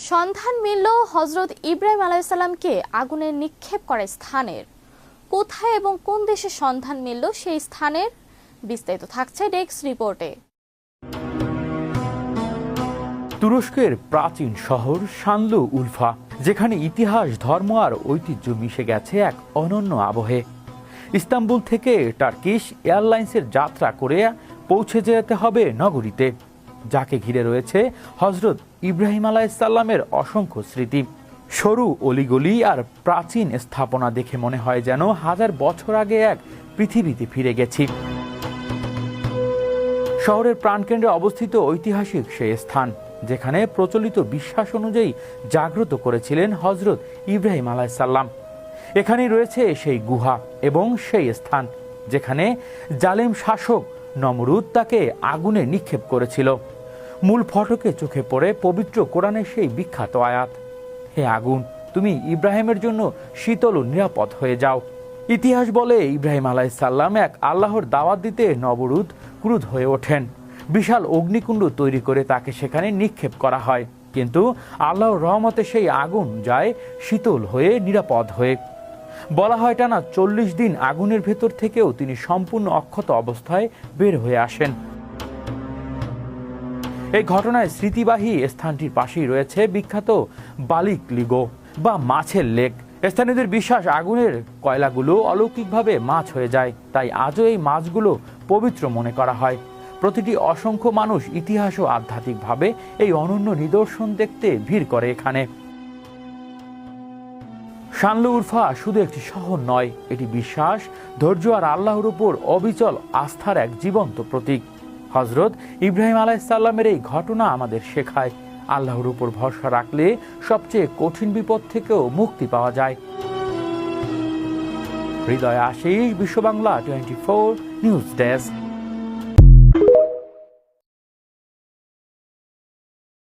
সন্ধান মিলল হযরত ইব্রাহিম আলাইহিসসালামকে আগুনে নিক্ষেপ করা স্থানের। কোথায় এবং কোন দেশে সন্ধান মিলল সেই স্থানের? বিস্তারিত থাকছে ডেস্ক রিপোর্টে। তুরস্কের প্রাচীন শহর শানলু উলফা, যেখানে ইতিহাস, ধর্ম আর ঐতিহ্য মিশে গেছে এক অনন্য আবহে। ইস্তাম্বুল থেকে টার্কিশ এয়ারলাইন্সের যাত্রা করে পৌঁছে যেতে হবে নগরীতে, যাকে ঘিরে রয়েছে হযরত ইব্রাহিম আলাইহিসসালামের অসংখ্য স্মৃতি। সরু অলিগলি আর প্রাচীন স্থাপনা দেখে মনে হয় যেন হাজার বছর আগে এক পৃথিবীতে ফিরে গেছি। শহরের প্রাণকেন্দ্রে অবস্থিত ঐতিহাসিক সেই স্থান, যেখানে প্রচলিত বিশ্বাস অনুযায়ী জাগ্রত করেছিলেন হযরত ইব্রাহিম আলাইহিসসালাম। এখানেই রয়েছে সেই গুহা এবং সেই স্থান যেখানে জালেম শাসক নমরুদ তাকে আগুনে নিক্ষেপ করেছিল। মূল ফটকে চোখে পড়ে পবিত্র কোরআনের সেই বিখ্যাত আয়াত, হে আগুন, তুমি ইব্রাহিমের জন্য শীতল ও নিরাপদ হয়ে যাও। ইতিহাস বলে ইব্রাহিম আলাইহিসসালাম এক আল্লাহর দাওয়াত দিতে নমরুদ ক্রুদ্ধ হয়ে ওঠেন। বিশাল অগ্নিকুণ্ড তৈরি করে তাকে সেখানে নিক্ষেপ করা হয়, কিন্তু আল্লাহর রহমতে সেই আগুন যায় শীতল হয়ে, নিরাপদ হয়ে। বলা হয় টানা 40 দিন আগুনের ভেতর থেকেও তিনি সম্পূর্ণ অক্ষত অবস্থায় বের হয়ে আসেন। এই ঘটনায় স্মৃতিবাহী স্থানটির পাশেই রয়েছে বিখ্যাত বালিক লিগো বা মাছের লেক। স্থানীয়দের বিশ্বাস, আগুনের কয়লাগুলো অলৌকিকভাবে মাছ হয়ে যায়, তাই আজও এই মাছগুলো পবিত্র মনে করা হয়। প্রতিটি অসংখ্য মানুষ ইতিহাস ও আধ্যাত্মিকভাবে এই অনন্য নিদর্শন দেখতে ভিড় করে এখানে। শানলু উলফা শুধু একটি শহর নয়, এটি বিশ্বাস, ধৈর্য আর আল্লাহর উপর অবিচল আস্থার এক জীবন্ত প্রতীক। হযরত ইব্রাহিম আলাইহিসসালামের এই ঘটনা আমাদের শেখায়, আল্লাহর উপর ভরসা রাখলে সবচেয়ে কঠিন বিপদ থেকেও মুক্তি পাওয়া যায়। হৃদয় আশিস, বিশ্ব বাংলা 24 নিউজ ডেস্ক।